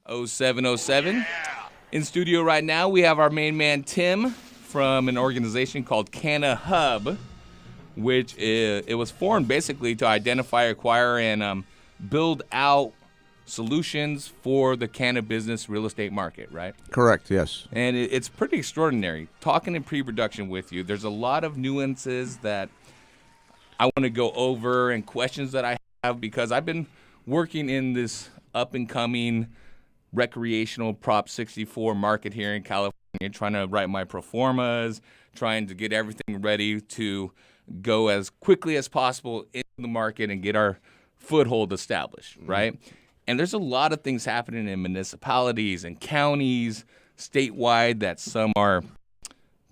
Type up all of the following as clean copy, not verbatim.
0707. In studio right now, we have our main man, Tim, from an organization called Canna-Hub, which it was formed basically to identify, acquire, and build out solutions for the cannabis real estate market, right? Correct, yes. And it's pretty extraordinary. Talking in pre-production with you, there's a lot of nuances that I want to go over and questions that I have because I've been working in this up-and-coming recreational Prop 64 market here in California, trying to write my pro formas, trying to get everything ready to go as quickly as possible into the market and get our foothold established, right? And there's a lot of things happening in municipalities and counties, statewide, that some are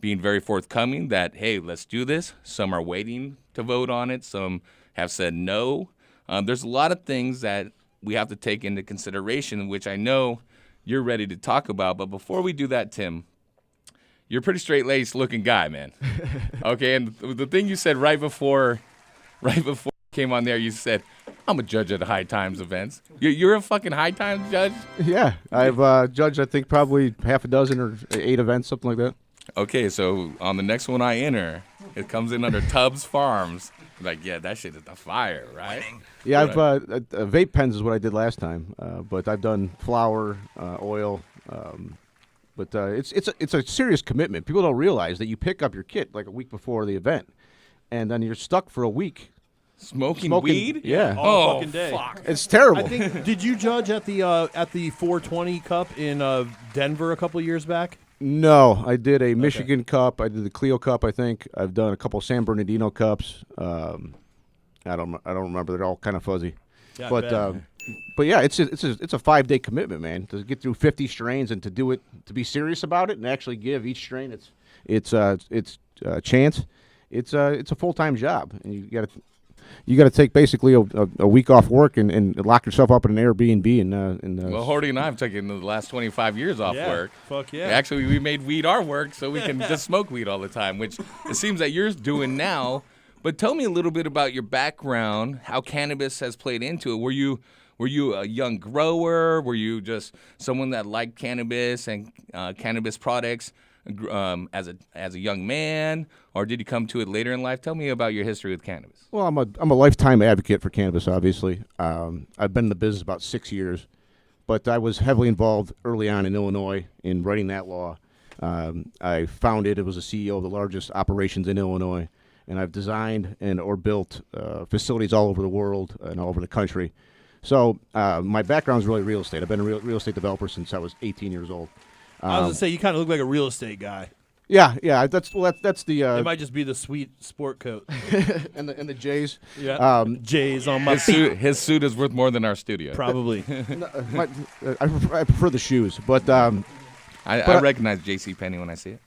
being very forthcoming that, hey, let's do this. Some are waiting to vote on it. Some have said no. There's a lot of things that we have to take into consideration, which I know you're ready to talk about. But before we do that, Tim, you're a pretty straight-laced looking guy, man. Okay, and the thing you said right before you came on there, you said, I'm a judge at High Times events. You're a fucking High Times judge? Yeah, I've judged, I think, probably half a dozen or 8 events, something like that. Okay, so on the next one I enter, it comes in under Tubbs Farms. Like, yeah, that shit is the fire, right? Yeah, I've vape pens is what I did last time, but I've done flour, oil, but it's a serious commitment. People don't realize that you pick up your kit like a week before the event, and then you're stuck for a week. Smoking weed? Yeah. All fucking day. Fuck. It's terrible. I think. Did you judge at the 420 Cup in Denver a couple years back? No, I did a Michigan Cup. I did the Clio Cup, I think. I've done a couple San Bernardino Cups. I don't remember. They're all kind of fuzzy. Yeah, but yeah, it's a 5-day commitment, man. To get through 50 strains and to do it, to be serious about it, and actually give each strain its chance. It's a full-time job, and you got to take basically a week off work and lock yourself up in an Airbnb. Well, Horty and I have taken the last 25 years off work. Fuck yeah. Actually, we made weed our work so we can just smoke weed all the time, which it seems that you're doing now. But tell me a little bit about your background, how cannabis has played into it. Were you a young grower? Were you just someone that liked cannabis and cannabis products as a young man, or did you come to it later in life? Tell me about your history with cannabis. Well, I'm a lifetime advocate for cannabis, obviously. I've been in the business about 6 years, but I was heavily involved early on in Illinois in writing that law. I founded, it was a CEO of the largest operations in Illinois, and I've designed or built facilities all over the world and all over the country. So my background is really real estate. I've been a real estate developer since I was 18 years old. I was going to say, you kind of look like a real estate guy. Yeah. That's the. It might just be the sweet sport coat. and the J's. Yeah. J's on my feet. His suit is worth more than our studio. Probably. I prefer the shoes, but I recognize JCPenney when I see it.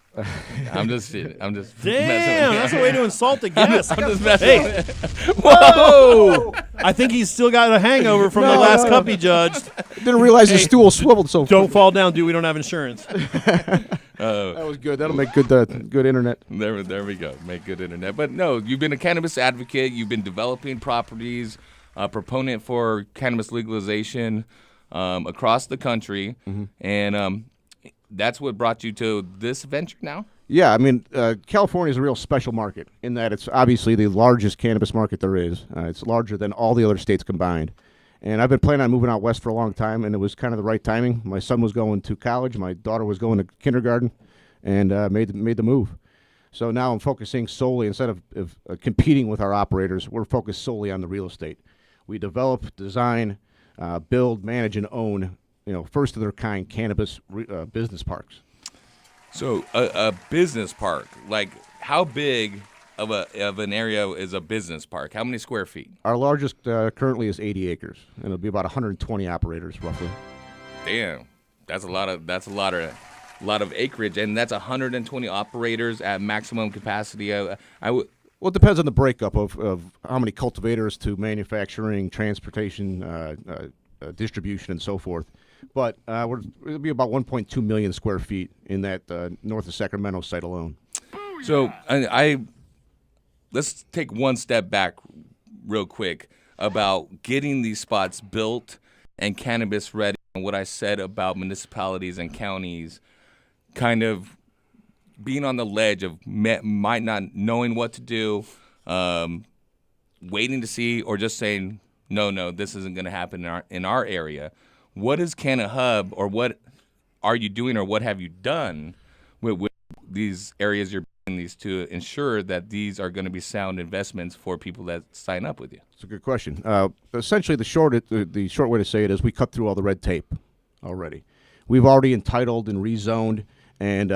I'm just Damn, messing that's a way to insult the guest. I'm just messing. Whoa! I think he's still got a hangover from the last cup he judged. Didn't realize the stool swiveled so. Don't fall down, dude. We don't have insurance. That was good. That'll make good internet. There we go. Make good internet. But no, you've been a cannabis advocate. You've been developing properties, a proponent for cannabis legalization across the country, and that's what brought you to this venture now? Yeah, I mean, California is a real special market in that it's obviously the largest cannabis market there is. It's larger than all the other states combined. And I've been planning on moving out west for a long time, and it was kind of the right timing. My son was going to college. My daughter was going to kindergarten, and made the move. So now I'm focusing solely, instead of competing with our operators, we're focused solely on the real estate. We develop, design, build, manage, and own first of their kind cannabis business parks. So a business park, like how big of an area is a business park? How many square feet? Our largest currently is 80 acres, and it'll be about 120 operaters roughly. Damn, that's a lot of acreage, and that's 120 operators at maximum capacity. Well, it depends on the breakup of how many cultivators to manufacturing, transportation, distribution, and so forth. But it'll be about 1.2 million square feet in that north of Sacramento site alone. So let's take one step back real quick about getting these spots built and cannabis ready. what I said about municipalities and counties kind of being on the ledge of might not knowing what to do, waiting to see, or just saying, no, this isn't going to happen in our area. What is Canna-Hub, or what are you doing, or what have you done with these areas you're building these to ensure that these are going to be sound investments for people that sign up with you? It's a good question. Essentially, the short way to say it is we cut through all the red tape already. We've already entitled and rezoned and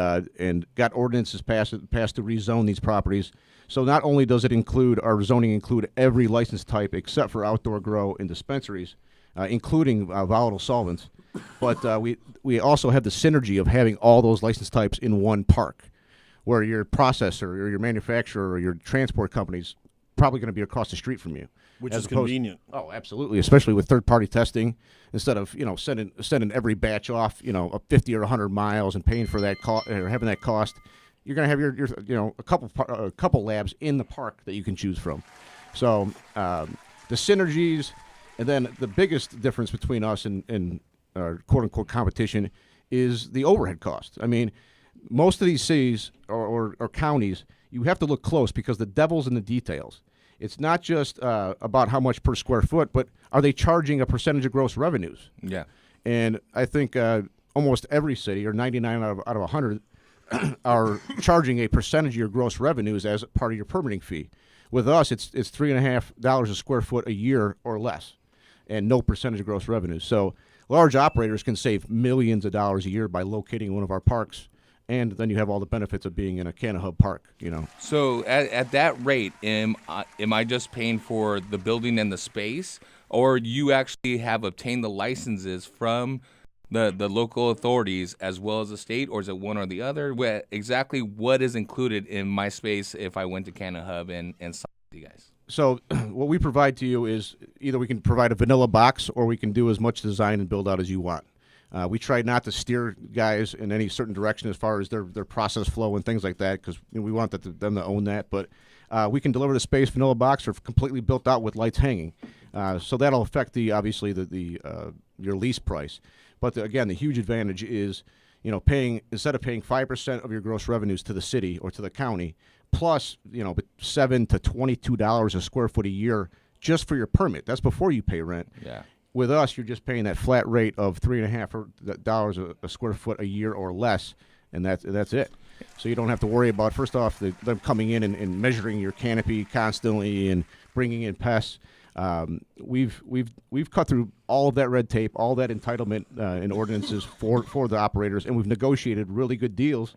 got ordinances passed to rezone these properties. So not only does it include, our zoning include every license type except for outdoor grow and dispensaries, including volatile solvents, but we also have the synergy of having all those license types in one park, where your processor or your manufacturer or your transport company's probably going to be across the street from you. Which is convenient. Oh, absolutely, especially with third-party testing. Instead of sending every batch off 50 or 100 miles and paying for that or having that cost, you're going to have your a couple labs in the park that you can choose from. So the synergies, and then the biggest difference between us and quote-unquote competition is the overhead cost. I mean, most of these cities or counties, you have to look close because the devil's in the details. It's not just about how much per square foot, but are they charging a percentage of gross revenues? Yeah. And I think almost every city, or 99 out of 100, are charging a percentage of your gross revenues as part of your permitting fee. With us, it's $3.50 a square foot a year or less, and no percentage of gross revenues. So large operators can save millions of dollars a year by locating one of our parks, and then you have all the benefits of being in a Canna-Hub park. So at that rate, am I just paying for the building and the space, or you actually have obtained the licenses from the local authorities as well as the state, or is it one or the other? Exactly what is included in my space if I went to Canna-Hub and signed with you guys? So what we provide to you is either we can provide a vanilla box, or we can do as much design and build out as you want. We try not to steer guys in any certain direction as far as their process flow and things like that, because we want them to own that. But we can deliver the space vanilla box or completely built out with lights hanging. So that'll affect obviously your lease price. But again, the huge advantage is instead of paying 5% of your gross revenues to the city or to the county, plus $7 to $22 a square foot a year just for your permit. That's before you pay rent. Yeah. With us, you're just paying that flat rate of $3.50 a square foot a year or less, and that's it. So you don't have to worry about, first off, them coming in and measuring your canopy constantly and bringing in pests. We've cut through all of that red tape, all that entitlement and ordinances for the operators, and we've negotiated really good deals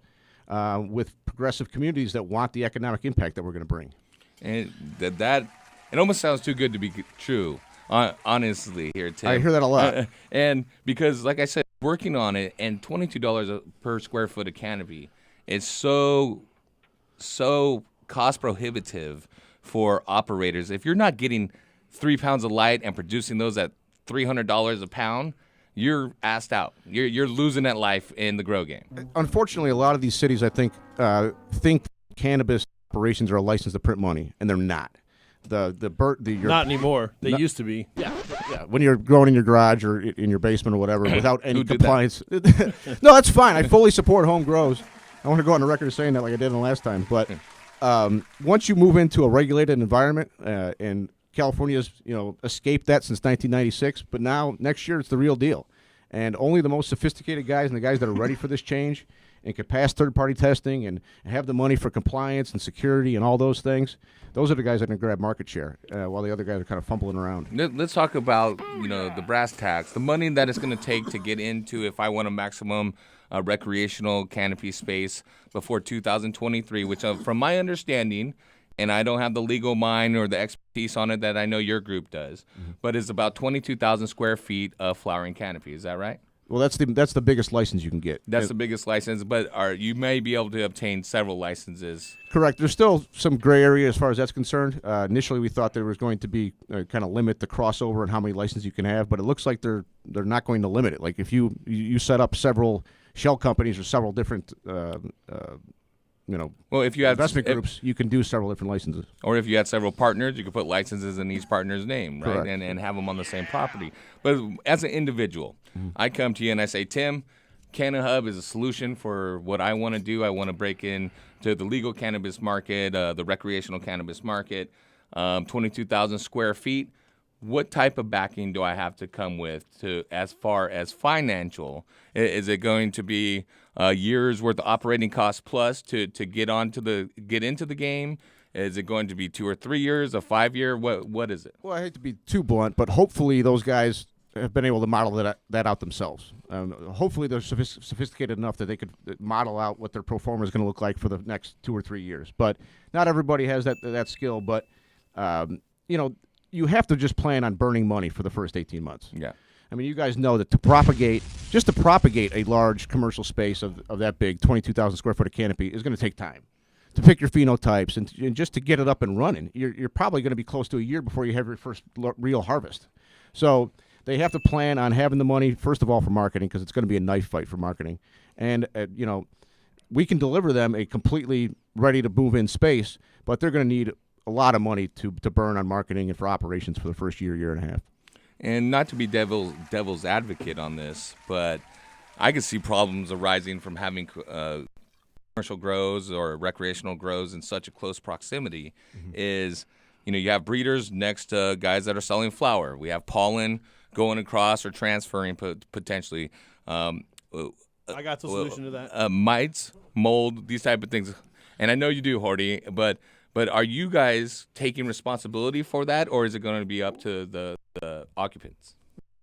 with progressive communities that want the economic impact that we're going to bring. And that it almost sounds too good to be true. Honestly, here, Tim. I hear that a lot. And because, like I said, working on it, and $22 per square foot of canopy, it's so cost prohibitive for operators. If you're not getting 3 pounds of light and producing those at $300 a pound, you're assed out. You're losing at life in the grow game. Unfortunately, a lot of these cities, I think cannabis operations are a license to print money, and they're not. Not anymore. They used to be. Yeah. When you're growing in your garage or in your basement or whatever, without any compliance. No, that's fine. I fully support home grows. I want to go on the record saying that like I did the last time. But once you move into a regulated environment, and California's escaped that since 1996, but now next year it's the real deal, and only the most sophisticated guys and the guys that are ready for this change and can pass third-party testing and have the money for compliance and security and all those things, those are the guys that can grab market share, while the other guys are kind of fumbling around. Let's talk about the brass tacks, the money that it's going to take to get into, if I want a maximum recreational canopy space before 2023, which from my understanding, and I don't have the legal mind or the expertise on it that I know your group does, but it's about 22,000 square feet of flowering canopy. Is that right? Well, that's the biggest license you can get. That's the biggest license, but you may be able to obtain several licenses. Correct. There's still some gray area as far as that's concerned. Initially, we thought there was going to be kind of limit the crossover and how many licenses you can have, but it looks like they're not going to limit it. Like if you set up several shell companies or several different Well, if you have investment groups, you can do several different licenses. Or if you had several partners, you could put licenses in each partner's name, right? Correct. And have them on the same property. But as an individual, I come to you and I say, Tim, Canna-Hub is a solution for what I want to do. I want to break into the legal cannabis market, the recreational cannabis market, 22,000 square feet. What type of backing do I have to come with as far as financial? Is it going to be years worth of operating costs plus to get into the game? Is it going to be 2 or 3 years, a 5-year? What is it? Well, I hate to be too blunt, but hopefully those guys have been able to model that out themselves. Hopefully they're sophisticated enough that they could model out what their pro forma is going to look like for the next 2 or 3 years. But not everybody has that skill. But you have to just plan on burning money for the first 18 months. Yeah. I mean, you guys know that to propagate a large commercial space of that big, 22,000 square foot of canopy is going to take time. To pick your phenotypes and just to get it up and running, you're probably going to be close to a year before you have your first real harvest. So they have to plan on having the money, first of all, for marketing, because it's going to be a knife fight for marketing. And, we can deliver them a completely ready to move in space, but they're going to need a lot of money to burn on marketing and for operations for the first year and a half. And not to be devil's advocate on this, but I could see problems arising from having commercial grows or recreational grows in such a close proximity. Is you have breeders next to guys that are selling flower. We have pollen going across or transferring potentially. I got the solution to that. Mites, mold, these type of things. And I know you do, Horty, but are you guys taking responsibility for that, or is it going to be up to the occupants?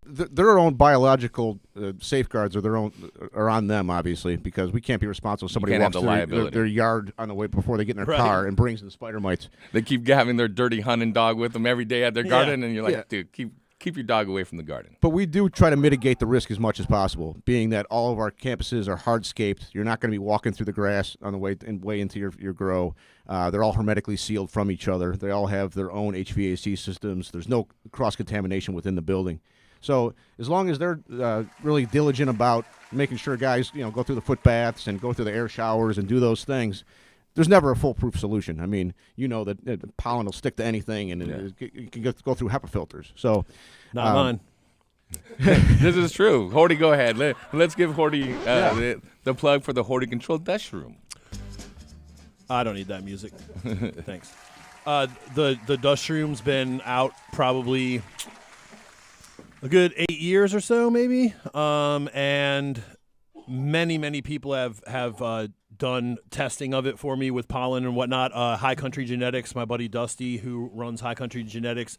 Their own biological safeguards are on them, obviously, because we can't be responsible. Somebody walks through their yard on the way before they get in their car and brings in spider mites. They keep having their dirty hunting dog with them every day at their garden, and you're like, dude, keep your dog away from the garden. But we do try to mitigate the risk as much as possible, being that all of our campuses are hardscaped. You're not going to be walking through the grass on the way into your grow. They're all hermetically sealed from each other. They all have their own HVAC systems. There's no cross-contamination within the building. So as long as they're really diligent about making sure guys, go through the foot baths and go through the air showers and do those things, there's never a foolproof solution. I mean, that pollen will stick to anything, and it can go through HEPA filters. So, not mine. This is true. Horty, go ahead. Let's give Horty the plug for the Horty Control Dust Room. I don't need that music. Thanks. The dust room's been out probably a good 8 years or so, maybe. And many people have done testing of it for me with pollen and whatnot. High Country Genetics, my buddy Dusty, who runs High Country Genetics,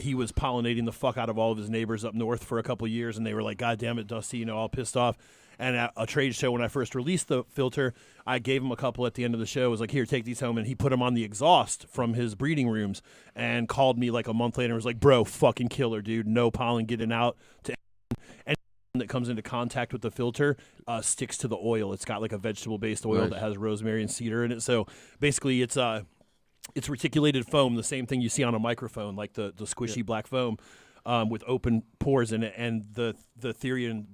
he was pollinating the fuck out of all of his neighbors up north for a couple of years, and they were like, God damn it, Dusty, all pissed off. And at a trade show, when I first released the filter, I gave him a couple at the end of the show. I was like, here, take these home. And he put them on the exhaust from his breeding rooms and called me like a month later and was like, bro, fucking killer, dude. No pollen getting out to anything that comes into contact with the filter sticks to the oil. It's got like a vegetable-based oil that has rosemary and cedar in it. So basically it's reticulated foam, the same thing you see on a microphone, like the squishy black foam with open pores in it. And the theory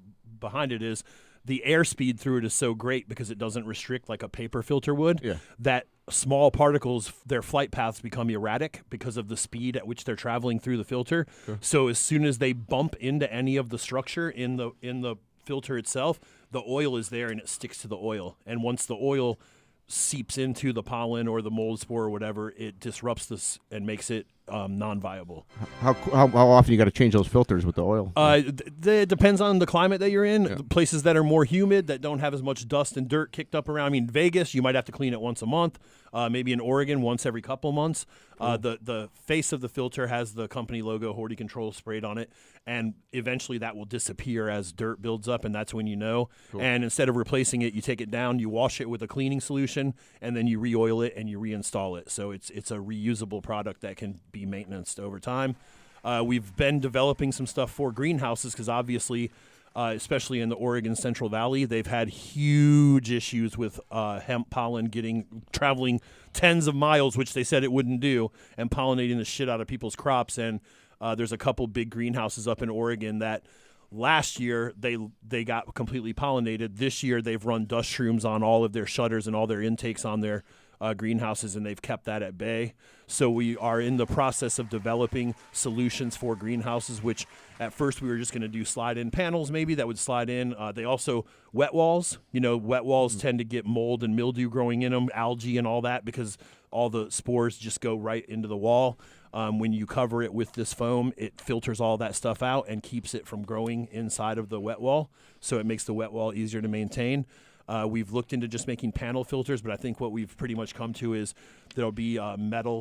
behind it is the airspeed through it is so great because it doesn't restrict like a paper filter would, that small particles, their flight paths become erratic because of the speed at which they're traveling through the filter. Sure. So as soon as they bump into any of the structure in the filter itself, the oil is there and it sticks to the oil. And once the oil seeps into the pollen or the mold spore or whatever, it disrupts this and makes it non-viable. How often you got to change those filters with the oil? It depends on the climate that you're in. Yeah. Places that are more humid, that don't have as much dust and dirt kicked up around. I mean, Vegas, you might have to clean it once a month. Maybe in Oregon, once every couple months. The face of the filter has the company logo, Horty Control, sprayed on it, and eventually that will disappear as dirt builds up, and that's when you know. Cool. And instead of replacing it, you take it down, you wash it with a cleaning solution, and then you re-oil it and you reinstall it. So it's a reusable product that can be maintained over time. We've been developing some stuff for greenhouses because obviously, especially in the Oregon Central Valley, they've had huge issues with hemp pollen traveling tens of miles, which they said it wouldn't do, and pollinating the shit out of people's crops. And there's a couple big greenhouses up in Oregon that Last year, they got completely pollinated. This year, they've run dust shrooms on all of their shutters and all their intakes on their greenhouses, and they've kept that at bay. So we are in the process of developing solutions for greenhouses, which at first we were just going to do slide-in panels maybe that would slide in. They also, wet walls, wet walls tend to get mold and mildew growing in them, algae and all that, because all the spores just go right into the wall. When you cover it with this foam, it filters all that stuff out and keeps it from growing inside of the wet wall, so it makes the wet wall easier to maintain. We've looked into just making panel filters, but I think what we've pretty much come to is there'll be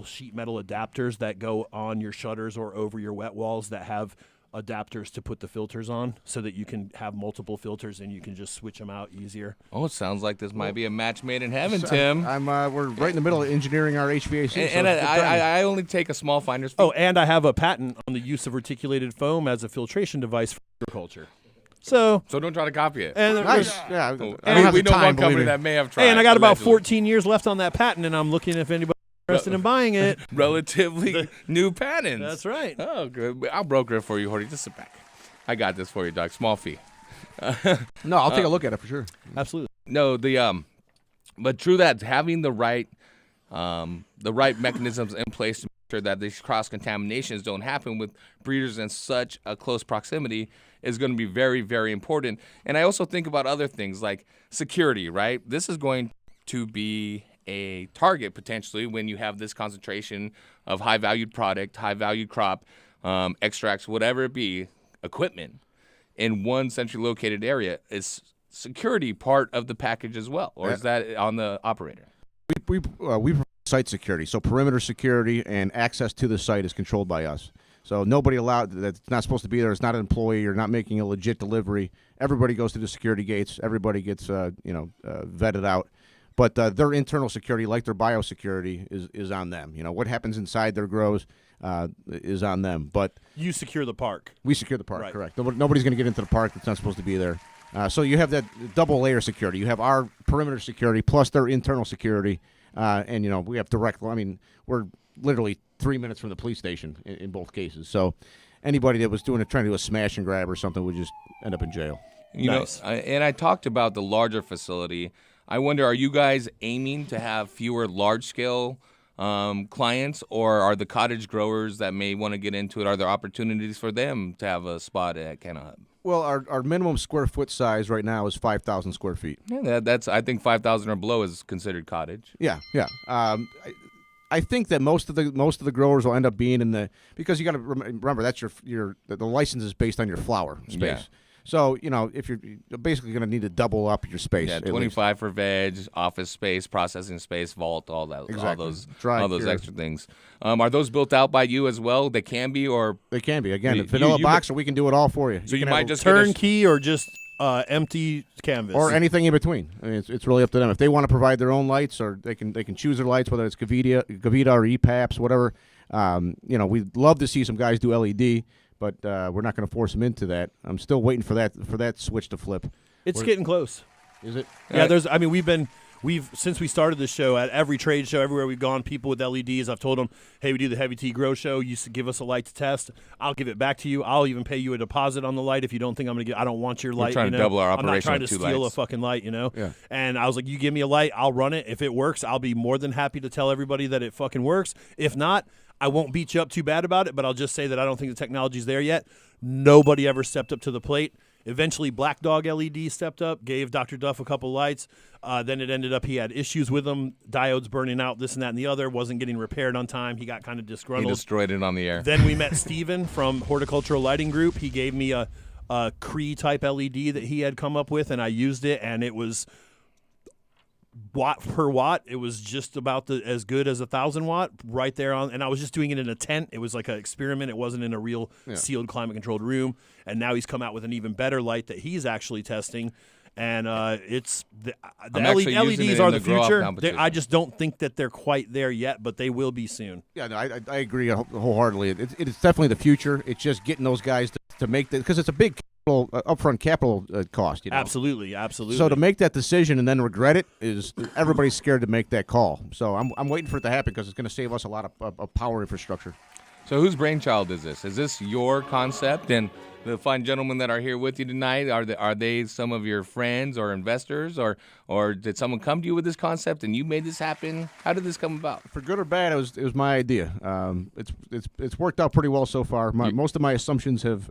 sheet metal adapters that go on your shutters or over your wet walls that have adapters to put the filters on, so that you can have multiple filters and you can just switch them out easier. Oh, it sounds like this might be a match made in heaven, Tim. We're right in the middle of engineering our HVAC. And I only take a small finder's fee. Oh, and I have a patent on the use of reticulated foam as a filtration device for agriculture. So don't try to copy it. And nice. Yeah. We know one company that may have tried. Hey, and I got about allegedly. 14 years left on that patent, and I'm looking if anybody's interested in buying it. Relatively new patents. That's right. Oh, good. I'll broker it for you, Horty. Just sit back. I got this for you, Doc. Small fee. No, I'll take a look at it for sure. Absolutely. No, but true that, having the right mechanisms in place to make sure that these cross contaminations don't happen with breeders in such a close proximity is going to be very, very important. And I also think about other things like security, right? This is going to be a target potentially when you have this concentration of high-valued product, high-valued crop, extracts, whatever it be, equipment in one centrally located area. Is security part of the package as well, or is that on the operator? We provide site security, so perimeter security and access to the site is controlled by us. So nobody allowed that's not supposed to be there. It's not an employee. You're not making a legit delivery. Everybody goes through the security gates. Everybody gets vetted out. But their internal security, like their biosecurity, is on them. What happens inside their grows is on them. But you secure the park. We secure the park, right. Correct. Nobody's going to get into the park that's not supposed to be there. So you have that double layer security. You have our perimeter security plus their internal security, and we have direct. I mean, we're literally 3 minutes from the police station in both cases. So anybody that was trying to do a smash and grab or something would just end up in jail. Nice. And I talked about the larger facility. I wonder, are you guys aiming to have fewer large-scale clients, or are the cottage growers that may want to get into it, are there opportunities for them to have a spot at Canna-Hub? Well, our minimum square foot size right now is 5,000 square feet. Yeah, that's I think 5,000 or below is considered cottage. Yeah. I think that most of the growers will end up being in because you got to remember that's the license is based on your flower space. Yeah. So, if you're basically going to need to double up your space. Yeah, 25 for veg, office space, processing space, vault, all that, exactly. all those extra things. Are those built out by you as well? They can be, or they can be. Again, the vanilla box, or we can do it all for you. So you might just turnkey or just empty canvas, or anything in between. I mean, it's really up to them. If they want to provide their own lights, or they can choose their lights, whether it's Gavita or EPAPs, whatever. We'd love to see some guys do LED. But we're not going to force them into that. I'm still waiting for that switch to flip. It's getting close. Is it? Yeah. We've since we started the show, at every trade show, everywhere we've gone, people with LEDs. I've told them, hey, we do the Heavy Tea Grow Show. You give us a light to test. I'll give it back to you. I'll even pay you a deposit on the light if you don't think I'm going to get. I don't want your light. We're trying to double our operation. I'm not trying to with 2 steal lights. a fucking light. Yeah. And I was like, you give me a light, I'll run it. If it works, I'll be more than happy to tell everybody that it fucking works. If not, I won't beat you up too bad about it, but I'll just say that I don't think the technology's there yet. Nobody ever stepped up to the plate. Eventually, Black Dog LED stepped up, gave Dr. Duff a couple lights. Then it ended up he had issues with them, diodes burning out, this and that and the other, wasn't getting repaired on time. He got kind of disgruntled. He destroyed it on the air. Then we met Steven from Horticultural Lighting Group. He gave me a Cree-type LED that he had come up with, and I used it, and it was watt per watt. It was just about as good as 1,000 watt right there on, and I was just doing it in a tent. It was like an experiment. It wasn't in a real sealed climate controlled room. And now he's come out with an even better light that he's actually testing. And it's the LEDs are the future. I just don't think that they're quite there yet, but they will be soon. Yeah, no, I agree wholeheartedly. It is definitely the future. It's just getting those guys to make that, because it's a big upfront capital cost. Absolutely. So to make that decision and then regret it is everybody's scared to make that call. So I'm waiting for it to happen because it's going to save us a lot of power infrastructure. So whose brainchild is this? Is this your concept? And the fine gentlemen that are here with you tonight, are they some of your friends or investors, or did someone come to you with this concept and you made this happen? How did this come about? For good or bad, it was my idea. It's worked out pretty well so far. Most of my assumptions have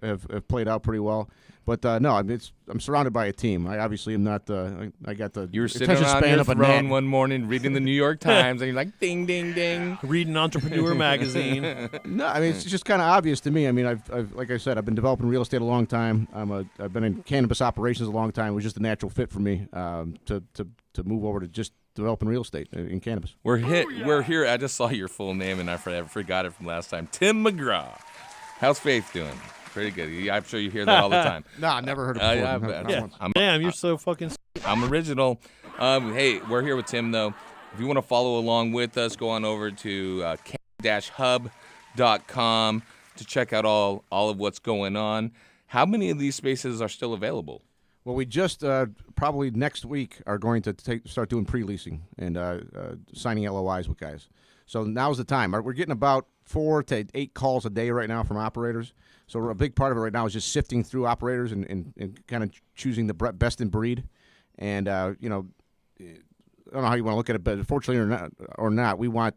played out pretty well. But no, I'm surrounded by a team. I obviously am not. I got the You were sitting attention on span your of a throne gnat. one morning reading the New York Times, and you're like, ding, ding, ding. Reading Entrepreneur magazine. No, I mean it's just kind of obvious to me. I mean, I've like I said, I've been developing real estate a long time. I've been in cannabis operations a long time. It was just a natural fit for me to move over to just developing real estate in cannabis. We're here. I just saw your full name, and I forgot it from last time. Tim McGraw. How's Faith doing? Pretty good. I'm sure you hear that all the time. No, I never heard of it before. Yeah. Not once. Damn, you're so fucking. I'm original. Hey, we're here with Tim, though. If you want to follow along with us, go on over to Canna-Hub.com to check out all of what's going on. How many of these spaces are still available? Well, we just probably next week are going to start doing pre-leasing and signing LOIs with guys. So now's the time. We're getting about 4 to 8 calls a day right now from operators. So a big part of it right now is just sifting through operators and kind of choosing the best in breed. And, I don't know how you want to look at it, but fortunately or not, we want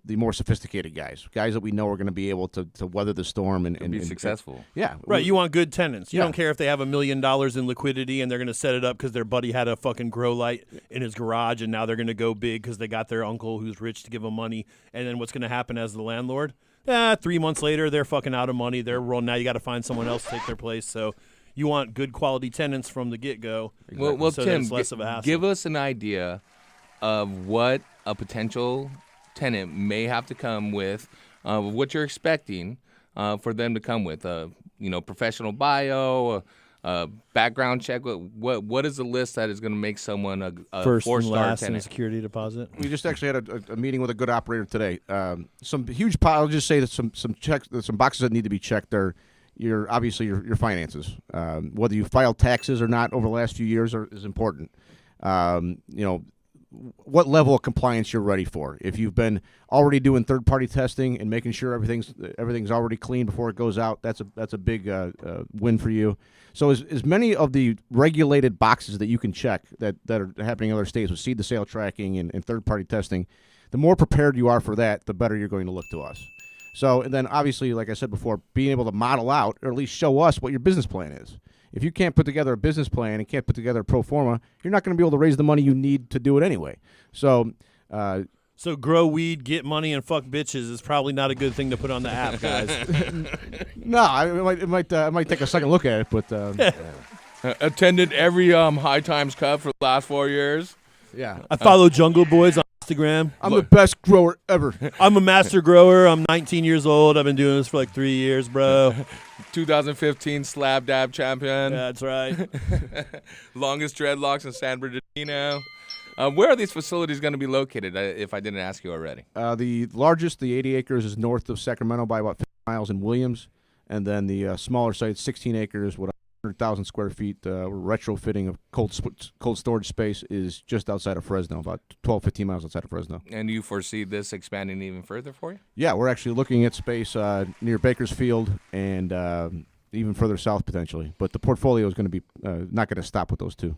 the more sophisticated guys that we know are going to be able to weather the storm and be successful. Yeah. Right, you want good tenants. You Yeah. don't care if they have $1 million in liquidity and they're going to set it up because their buddy had a fucking grow light in his garage and now they're going to go big because they got their uncle who's rich to give them money. And then what's going to happen as the landlord? 3 months later, they're fucking out of money. They're rolling. Now you got to find someone else to take their place. So you want good quality tenants from the get-go. Well, so that Tim, it's less of a hassle. give us an idea of what a potential tenant may have to come with, what you're expecting for them to come with. Professional bio, background check. What is the list that is going to make someone a First and 4-star last tenant? and security deposit. We just actually had a meeting with a good operator today. Some huge pile. I'll just say that some checks, some boxes that need to be checked are your finances. Whether you filed taxes or not over the last few years is important. What level of compliance you're ready for. If you've been already doing third-party testing and making sure everything's already clean before it goes out, that's a big win for you. So as many of the regulated boxes that you can check that are happening in other states with seed-to-sale tracking and third-party testing, the more prepared you are for that, the better you're going to look to us. So, and then obviously, like I said before, being able to model out or at least show us what your business plan is. If you can't put together a business plan and can't put together a pro forma, you're not going to be able to raise the money you need to do it anyway. So, So grow weed, get money, and fuck bitches is probably not a good thing to put on the app, guys. no, it might take a second look at it, but Attended every High Times Cup for the last 4 years. yeah, I follow Jungle Boys on Instagram. I'm the best grower ever. I'm a master grower. I'm 19 years old. I've been doing this for like 3 years, bro. 2015 Slab Dab champion. Yeah, that's right. Longest dreadlocks in San Bernardino. Where are these facilities going to be located, if I didn't ask you already? The largest, the 80 acres, is north of Sacramento by about 50 miles in Williams, and then the smaller site, 16 acres, with 100,000 square feet, retrofitting of cold storage space, is just outside of Fresno, about 12, 15 miles outside of Fresno. And you foresee this expanding even further for you? Yeah, we're actually looking at space near Bakersfield and even further south potentially. But the portfolio is going to be not going to stop with those two.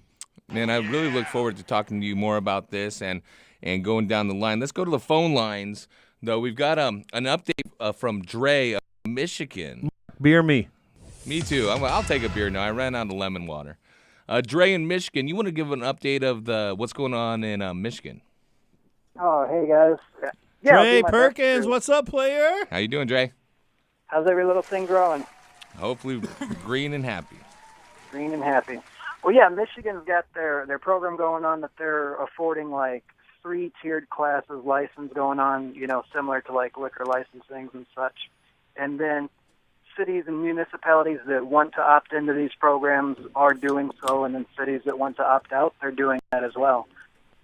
Man, I really look forward to talking to you more about this and going down the line. Let's go to the phone lines, though. We've got an update from Dre of Michigan. Beer me. Me too. I'll take a beer now. I ran out of lemon water. Dre in Michigan, you want to give an update of what's going on in Michigan? Oh, hey guys. Yeah, I'll Dre do my best Perkins, to- what's up, player? How you doing, Dre? How's every little thing growing? Hopefully green and happy. Green and happy. Well, yeah, Michigan's got their program going on that they're affording like 3 tiered classes license going on, similar to like liquor licensings and such. And then cities and municipalities that want to opt into these programs are doing so, and then cities that want to opt out, they're doing that as well.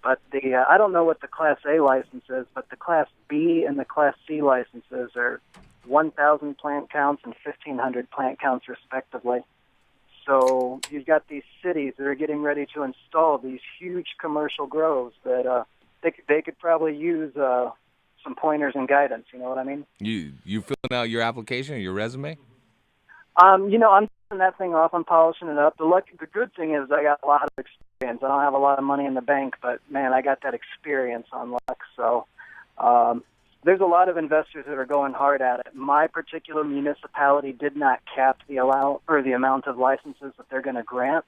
But I don't know what the Class A license is, but the Class B and the Class C licenses are 1,000 plant counts and 1,500 plant counts respectively. So you've got these cities that are getting ready to install these huge commercial grows that they could probably use some pointers and guidance. You know what I mean? You filling out your application or your resume? I'm that thing off and polishing it up. The good thing is I got a lot of experience. I don't have a lot of money in the bank, but man, I got that experience on luck. So there's a lot of investors that are going hard at it. My particular municipality did not cap the amount of licenses that they're going to grant.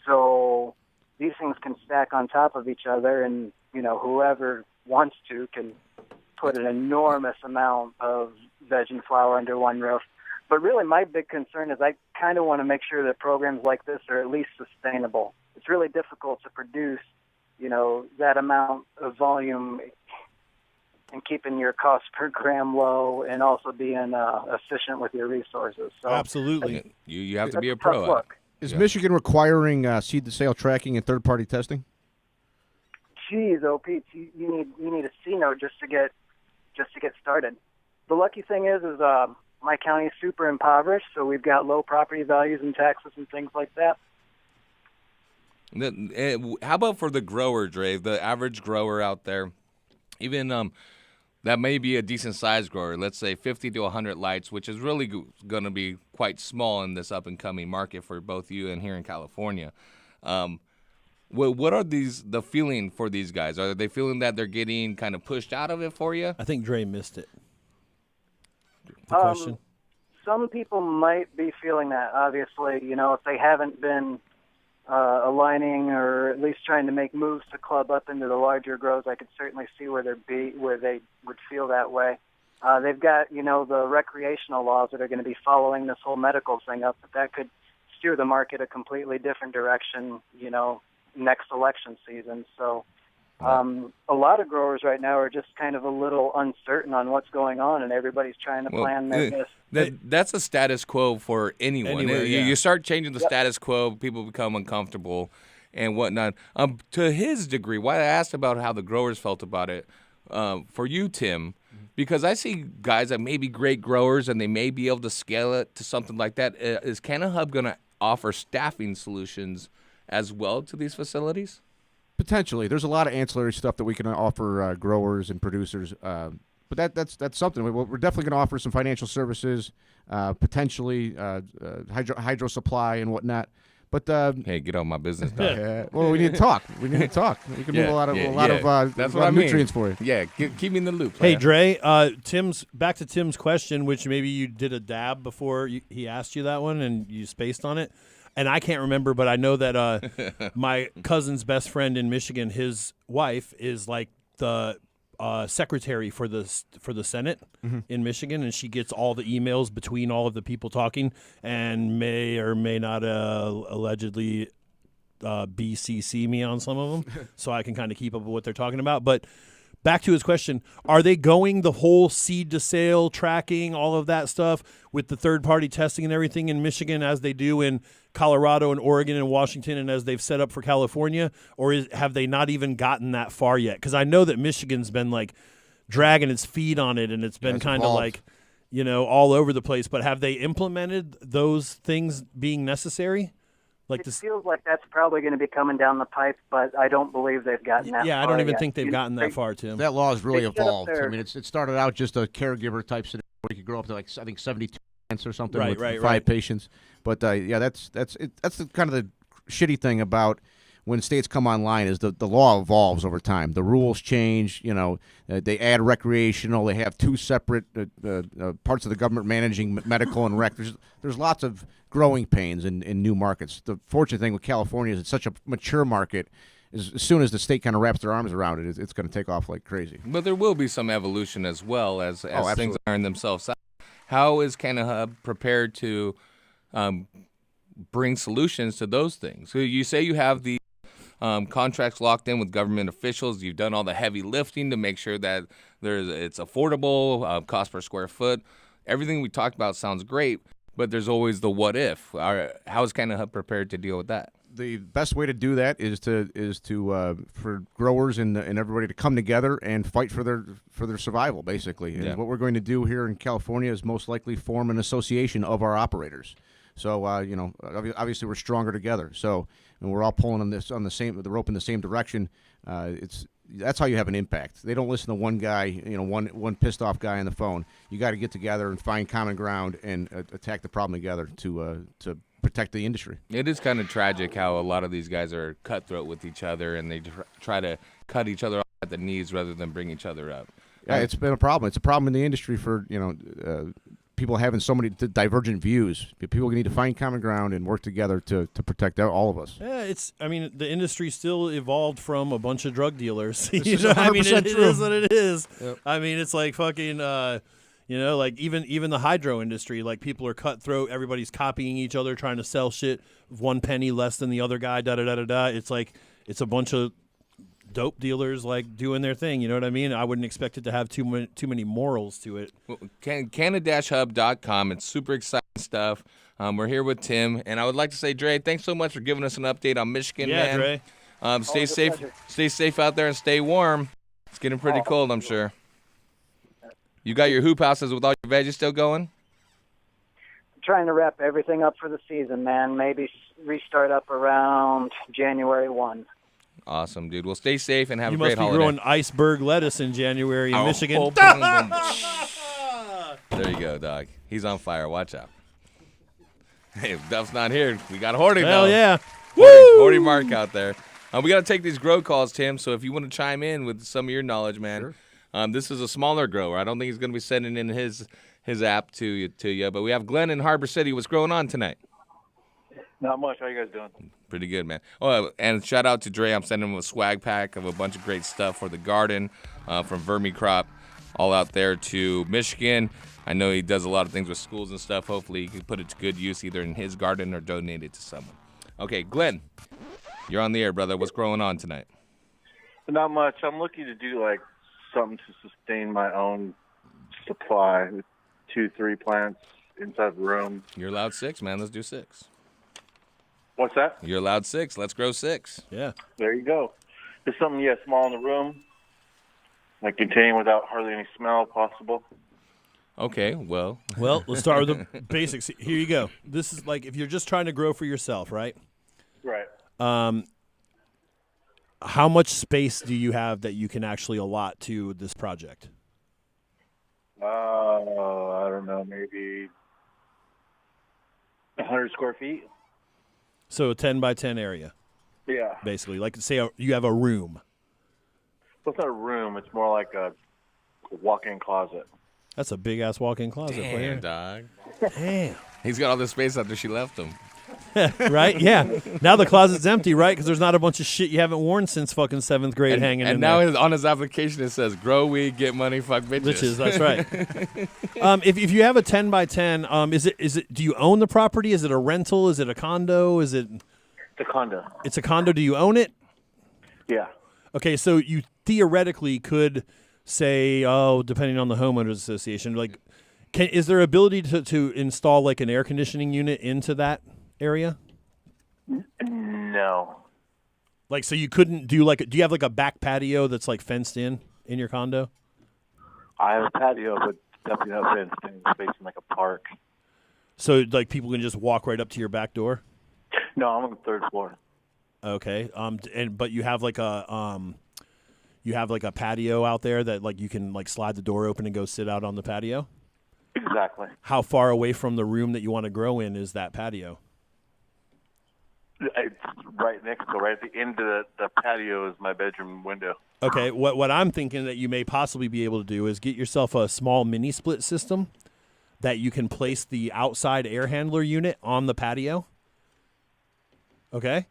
So these things can stack on top of each other, and whoever wants to can put an enormous amount of veg and flower under one roof. But really, my big concern is I kind of want to make sure that programs like this are at least sustainable. It's really difficult to produce, that amount of volume and keeping your cost per gram low and also being efficient with your resources. So absolutely. You have to be a pro. Look. Is Michigan requiring seed-to-sale tracking and third-party testing? Geez, Pete, you need a C note just to get started. The lucky thing is my county is super impoverished, so we've got low property values and taxes and things like that. How about for the grower, Dre, the average grower out there, even that may be a decent-sized grower, let's say 50 to 100 lights, which is really going to be quite small in this up-and-coming market for both you and here in California. What are the feeling for these guys? Are they feeling that they're getting kind of pushed out of it for you? I think Dre missed it. The question? Some people might be feeling that, obviously. If they haven't been aligning or at least trying to make moves to club up into the larger grows, I could certainly see where they would feel that way. They've got, the recreational laws that are going to be following this whole medical thing up, but that could steer the market a completely different direction, next election season. So a lot of growers right now are just kind of a little uncertain on what's going on, and everybody's trying to plan their That's a status quo for anyone. Anywhere, yeah. You start changing the status quo, people become uncomfortable and whatnot. To his degree, why I asked about how the growers felt about it, for you, Tim, because I see guys that may be great growers and they may be able to scale it to something like that. Is Canna-Hub going to offer staffing solutions as well to these facilities? Potentially. There's a lot of ancillary stuff that we can offer growers and producers, but that's something. We're definitely going to offer some financial services, potentially hydro supply and whatnot. But hey, get on my business. Well, we need to talk. We can move a lot of nutrients for you. Yeah, keep me in the loop. Hey, Dre. Back to Tim's question, which maybe you did a dab before he asked you that one, and you spaced on it. And I can't remember, but I know that my cousin's best friend in Michigan, his wife is like the secretary for the Senate in Michigan, and she gets all the emails between all of the people talking, and may or may not allegedly BCC me on some of them, so I can kind of keep up with what they're talking about. But back to his question, are they going the whole seed to sale tracking, all of that stuff with the third-party testing and everything in Michigan as they do in Colorado and Oregon and Washington and as they've set up for California? Or have they not even gotten that far yet? Because I know that Michigan's been like dragging its feet on it, and it's been kind of like, all over the place. But have they implemented those things being necessary? It feels like that's probably going to be coming down the pipe, but I don't believe they've gotten that far. Yeah, I don't even think they've gotten that far, Tim. That law has really evolved. I mean, it started out just a caregiver type scenario where you could grow up to, I think 72 plants or something with five patients. But that's the kind of the shitty thing about when states come online is the law evolves over time. The rules change. They add recreational. They have two separate parts of the government managing medical and rec. There's lots of growing pains in new markets. The fortunate thing with California is it's such a mature market. As soon as the state kind of wraps their arms around it, it's going to take off like crazy. But there will be some evolution as well as things iron themselves out. How is Canna-Hub prepared to bring solutions to those things? So you say you have the contracts locked in with government officials. You've done all the heavy lifting to make sure that it's affordable, cost per square foot. Everything we talked about sounds great, but there's always the what if. How is Canna-Hub prepared to deal with that? The best way to do that is for growers and everybody to come together and fight for their survival, basically. And what we're going to do here in California is most likely form an association of our operators. So obviously we're stronger together. So and we're all pulling on the rope in the same direction. That's how you have an impact. They don't listen to one guy, one pissed off guy on the phone. You got to get together and find common ground and attack the problem together to protect the industry. It is kind of tragic how a lot of these guys are cutthroat with each other, and they try to cut each other off at the knees rather than bring each other up. Yeah, it's been a problem. It's a problem in the industry for people having so many divergent views. People need to find common ground and work together to protect all of us. Yeah, the industry still evolved from a bunch of drug dealers. This is 100% it true. is what it is. Yep. I mean, it's like fucking, like even the hydro industry, like people are cutthroat. Everybody's copying each other, trying to sell shit 1 penny less than the other guy. Da da da da da. It's like it's a bunch of dope dealers like doing their thing. You know what I mean? I wouldn't expect it to have too many morals to it. Well, Canna-Hub.com. It's super exciting stuff. We're here with Tim, and I would like to say, Dre, thanks so much for giving us an update on Michigan, Yeah, man. Dre. Stay safe. pleasure. Stay safe out there and stay warm. It's getting pretty cold, I'm sure. You got your hoop houses with all your veggies still going? Trying to wrap everything up for the season, man. Maybe restart up around January 1. Awesome, dude. Well, stay safe and have You a must great be holiday. growing iceberg lettuce in January in Oh, Michigan. boom, boom, boom. There you go, dog. He's on fire. Watch out. Hey, if Duff's not here, we got Horty, Hell though. yeah. Horty Mark out there. We got to take these grow calls, Tim, so if you want to chime in with some of your knowledge, man. Sure. This is a smaller grower. I don't think he's going to be sending in his app to you. But we have Glenn in Harbor City. What's going on tonight? Not much. How you guys doing? Pretty good, man. Oh, and shout out to Dre. I'm sending him a swag pack of a bunch of great stuff for the garden from Vermicrop all out there to Michigan. I know he does a lot of things with schools and stuff. Hopefully he can put it to good use either in his garden or donate it to someone. Okay, Glenn, you're on the air, brother. What's going on tonight? Not much. I'm looking to do like something to sustain my own supply with 2-3 plants inside the room. You're allowed 6, man. Let's do 6. What's that? You're allowed 6. Let's grow 6. Yeah. There you go. Just something, small in the room, like contained without hardly any smell possible. Okay, well. Well, let's start with the basics. Here you go. This is like if you're just trying to grow for yourself, right? Right. How much space do you have that you can actually allot to this project? I don't know, maybe 100 square feet. So a 10 by 10 area, Yeah. basically. Like say you have a room. Well, it's not a room. It's more like a walk-in closet. That's a big ass walk-in closet. Damn, dog. Damn. He's got all this space after she left him. Right? Yeah. Now the closet's empty, right? Because there's not a bunch of shit you haven't worn since fucking 7th grade hanging in And now there. on his application it says, grow weed, get money, fuck bitches. Bitches, that's right. If you have a 10 by 10, is it? Do you own the property? Is it a rental? Is it a condo? Is it? It's a condo. It's a condo. Do you own it? Yeah. Okay, so you theoretically could say, depending on the homeowners association, like, is there ability to install like an air conditioning unit into that area? No. Like, so you couldn't do do you have like a back patio that's like fenced in your condo? I have a patio, but definitely not fenced in. It's facing like a park. So like people can just walk right up to your back door? No, I'm on the 3rd floor. Okay. But you have like a patio out there that like you can like slide the door open and go sit out on the patio? Exactly. How far away from the room that you want to grow in is that patio? It's right next to, right at the end of the patio is my bedroom window. Okay, what I'm thinking that you may possibly be able to do is get yourself a small mini split system that you can place the outside air handler unit on the patio. Okay?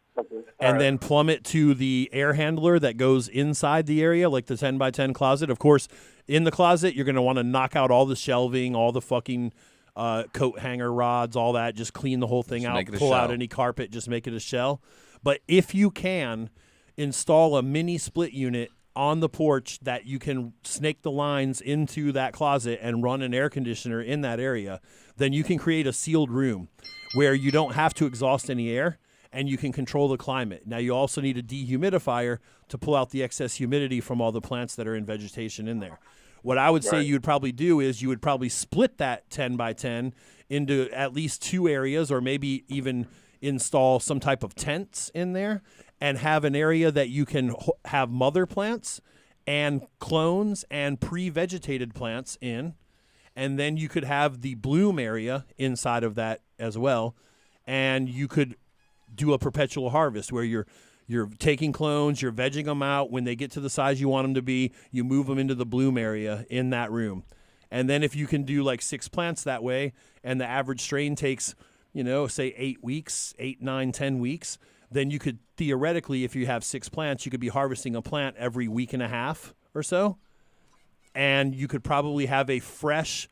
And then plumb it to the air handler that goes inside the area, like the 10 by 10 closet. Of course, in the closet, you're going to want to knock out all the shelving, all the fucking coat hanger rods, all that. Just clean the whole thing out, pull out any carpet, just make it a shell. But if you can install a mini split unit on the porch that you can snake the lines into that closet and run an air conditioner in that area, then you can create a sealed room where you don't have to exhaust any air and you can control the climate. Now, you also need a dehumidifier to pull out the excess humidity from all the plants that are in vegetation in there. What I would say you would probably do is you would probably split that 10 by 10 into at least 2 areas, or maybe even install some type of tents in there and have an area that you can have mother plants and clones and pre-vegetated plants in. And then you could have the bloom area inside of that as well. and you could do a perpetual harvest where you're taking clones, you're vegging them out. When they get to the size you want them to be, you move them into the bloom area in that room. And then if you can do like 6 plants that way, and the average strain takes, say 8 weeks, 8, 9, 10 weeks, then you could theoretically, if you have 6 plants, you could be harvesting a plant every week and a half or so. And you could probably have a fresh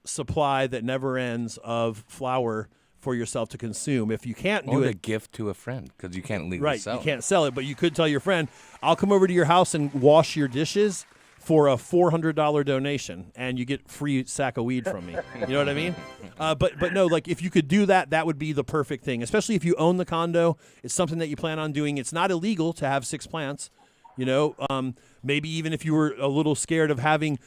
supply that never ends of flower for yourself to consume. If you can't do or it, a gift to a friend, because you can't legally right, sell you can't sell it, but you could tell your friend, I'll come over to your house and wash your dishes for a $400 donation, and you get free sack of weed from me. You know what I mean? But no, like if you could do that, that would be the perfect thing, especially if you own the condo. It's something that you plan on doing. It's not illegal to have 6 plants. Maybe even if you were a little scared of having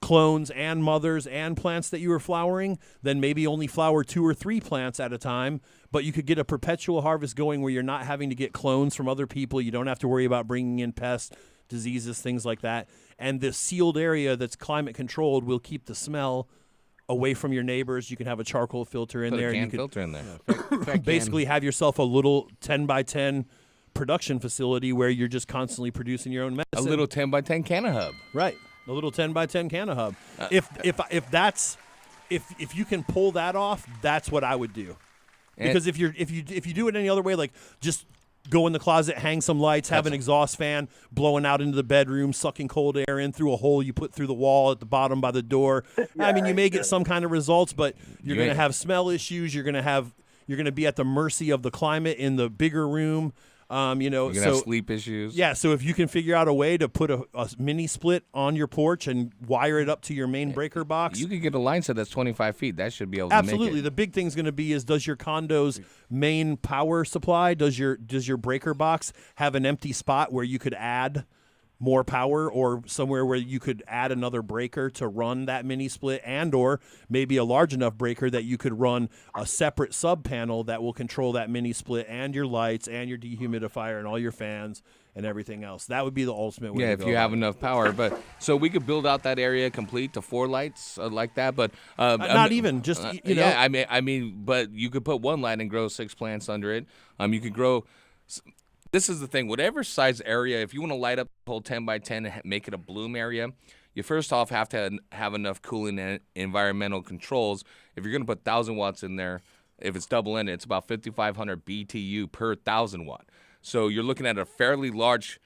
clones and mothers and plants that you were flowering, then maybe only flower 2 or 3 plants at a time, but you could get a perpetual harvest going where you're not having to get clones from other people. You don't have to worry about bringing in pests, diseases, things like that. And the sealed area that's climate controlled will keep the smell away from your neighbors. You can have a charcoal filter in Put there. a can And you filter in there. could basically have yourself a little 10 by 10 production facility where you're just constantly producing your own medicine. A little 10 by 10 Canna-Hub. Right. A little 10 by 10 Canna-Hub. If you can pull that off, that's what I would do. Because if you do it any other way, like just go in the closet, hang some lights, have an exhaust fan blowing out into the bedroom, sucking cold air in through a hole you put through the wall at the bottom by the door. I mean, you may get some kind of results, but you're going to have smell issues. You're going to be at the mercy of the climate in the bigger room. You're going to have sleep issues. Yeah, so if you can figure out a way to put a mini split on your porch and wire it up to your main breaker box. You could get a line set that's 25 feet. That should be able to make it. Absolutely. The big thing's going to be is, does your condo's main power supply, does your breaker box have an empty spot where you could add more power, or somewhere where you could add another breaker to run that mini split, and or maybe a large enough breaker that you could run a separate sub panel that will control that mini split and your lights and your dehumidifier and all your fans and everything else. That would be the ultimate way to go. If you have enough power. But so we could build out that area complete to 4 lights like that, but not even just Yeah, I mean, but you could put 1 light and grow 6 plants under it. You could grow. This is the thing. Whatever size area, if you want to light up the whole 10 by 10 and make it a bloom area, you first off have to have enough cooling and environmental controls. If you're going to put 1,000 watts in there, if it's double-ended, it's about 5,500 BTU per 1,000 watt. So you're looking at a fairly large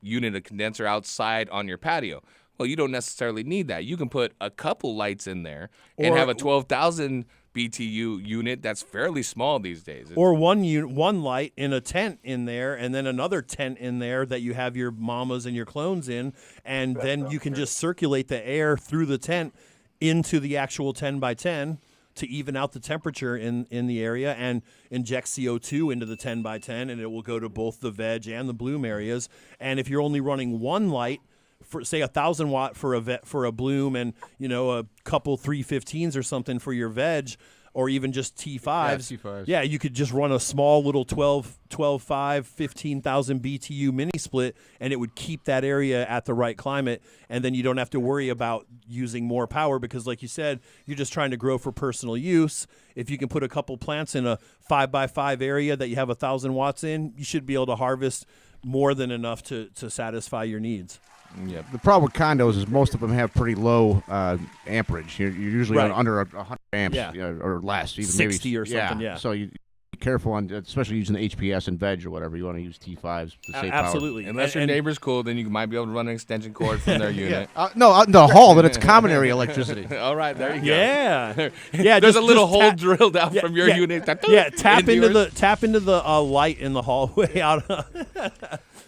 unit of condenser outside on your patio. Well, you don't necessarily need that. You can put a couple lights in there and have a 12,000 BTU unit that's fairly small these days. Or one light in a tent in there, and then another tent in there that you have your mamas and your clones in, and then you can just circulate the air through the tent into the actual 10 by 10 to even out the temperature in the area, and inject CO2 into the 10 by 10, and it will go to both the veg and the bloom areas. And if you're only running 1 light, for say 1,000 watt for a bloom, and a couple 315s or something for your veg, or even just T5s. Yeah, you could just run a small little 12.5, 15,000 BTU mini split, and it would keep that area at the right climate, and then you don't have to worry about using more power, because like you said, you're just trying to grow for personal use. If you can put a couple plants in a 5x5 area that you have 1,000 watts in, you should be able to harvest more than enough to satisfy your needs. Yeah. The problem with condos is most of them have pretty low amperage. You're usually under 100 amps or less. Even 60 maybe, or something, yeah. So you be careful on, especially using the HPS and veg or whatever. You want to use T5s to save power. Absolutely. Unless your neighbor's cool, then you might be able to run an extension cord from their unit. No, the hall, then it's common area electricity. All right, there you go. Yeah. Yeah. There's a little hole drilled out from your unit. Yeah, tap into the light in the hallway out.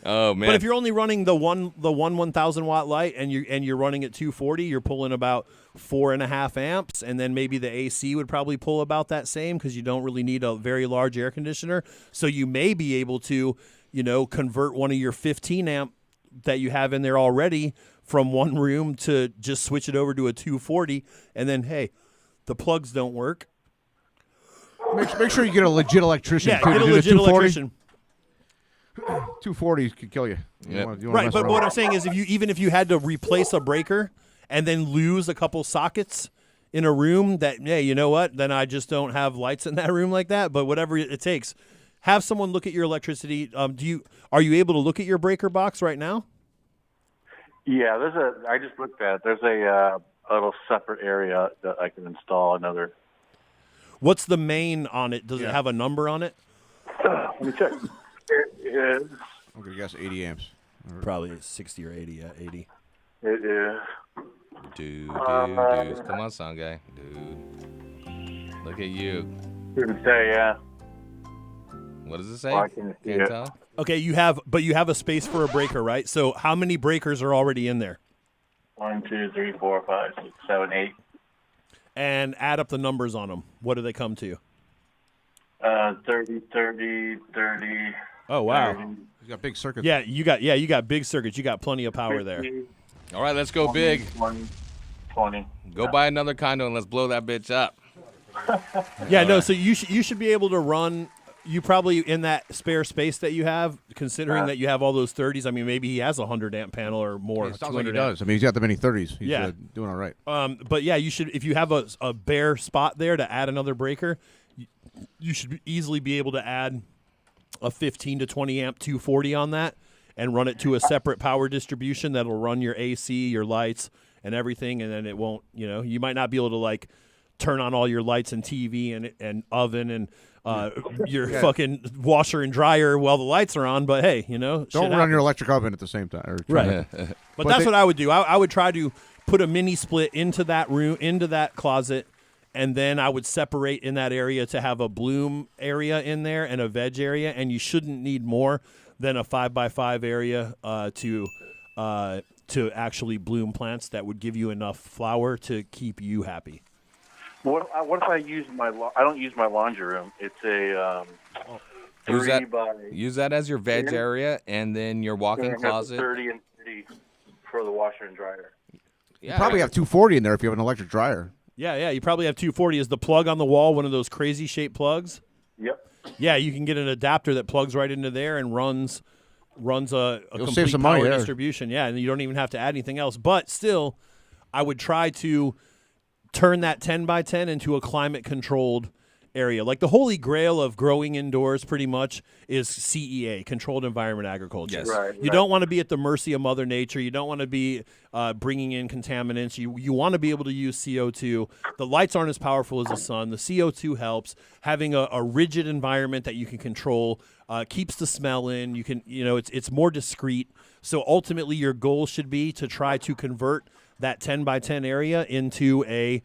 Oh man! But if you're only running the 1,000 watt light and you're running at 240, you're pulling about 4.5 amps, and then maybe the AC would probably pull about that same, because you don't really need a very large air conditioner. So you may be able to, convert one of your 15 amp that you have in there already from one room to just switch it over to a 240, and then hey, the plugs don't work. Make sure you get a legit electrician. Yeah, get a legit electrician. 240 could kill you. Right, but what I'm saying is, if you had to replace a breaker and then lose a couple sockets, in a room that, hey, you know what? Then I just don't have lights in that room like that. But whatever it takes, have someone look at your electricity. Are you able to look at your breaker box right now? Yeah, I just looked at it. There's a little separate area that I can install another. What's the main on it? Does it have a number on it? Let me check. It is. I'm going to guess 80 amps. Probably 60 or 80. Yeah, 80. It is. Dude. Come on, sound guy. Dude. Look at you. Didn't say, yeah. What does it say? Oh, I can't see it. Tell? Okay, you have a space for a breaker, right? So how many breakers are already in there? 1, 2, 3, 4, 5, 6, 7, 8. And add up the numbers on them. What do they come to? 30, 30, 30. Oh, wow. 30, You got big circuits. Yeah, you got big circuits. You got plenty of power there. 50, All right, let's go 20, big. 20. Go buy another condo and let's blow that bitch up. Yeah, no, so you should be able to run. You probably, in that spare space that you have, considering that you have all those 30s, I mean, maybe he has a 100-amp panel or more. It sounds like he 200 amp. does. I mean, he's got the many 30s. He's Yeah. doing all right. But yeah, you should, if you have a bare spot there to add another breaker, you should easily be able to add a 15 to 20 amp 240 on that and run it to a separate power distribution that'll run your AC, your lights, and everything, and then it won't, you might not be able to, like, turn on all your lights and TV and oven and your fucking washer and dryer while the lights are on, but hey, Don't run your electric oven at the same time. Right. But that's what I would do. I would try to put a mini split into that room, into that closet, and then I would separate in that area to have a bloom area in there and a veg area, and you shouldn't need more than a 5x5 area to actually bloom plants that would give you enough flower to keep you happy. What if I use I don't use my laundry room. It's a Use that as your veg area, and then your walk-in closet. 30 and 30 for the washer and dryer. You probably have 240 in there if you have an electric dryer. Yeah, you probably have 240. Is the plug on the wall one of those crazy shaped plugs? Yep. Yeah, you can get an adapter that plugs right into there and runs a complete save some money power there. distribution. Yeah, and you don't even have to add anything else. But still, I would try to turn that 10x10 into a climate-controlled area. Like the holy grail of growing indoors pretty much is CEA, Controlled Environment Agriculture. Yes. Right. You don't want to be at the mercy of Mother Nature. You don't want to be bringing in contaminants. You want to be able to use CO2. The lights aren't as powerful as the sun. The CO2 helps. Having a rigid environment that you can control keeps the smell in. You can, it's more discreet. So ultimately, your goal should be to try to convert that 10x10 area into a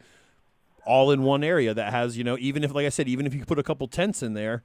all-in-one area that has, even if, like I said, even if you put a couple tents in there,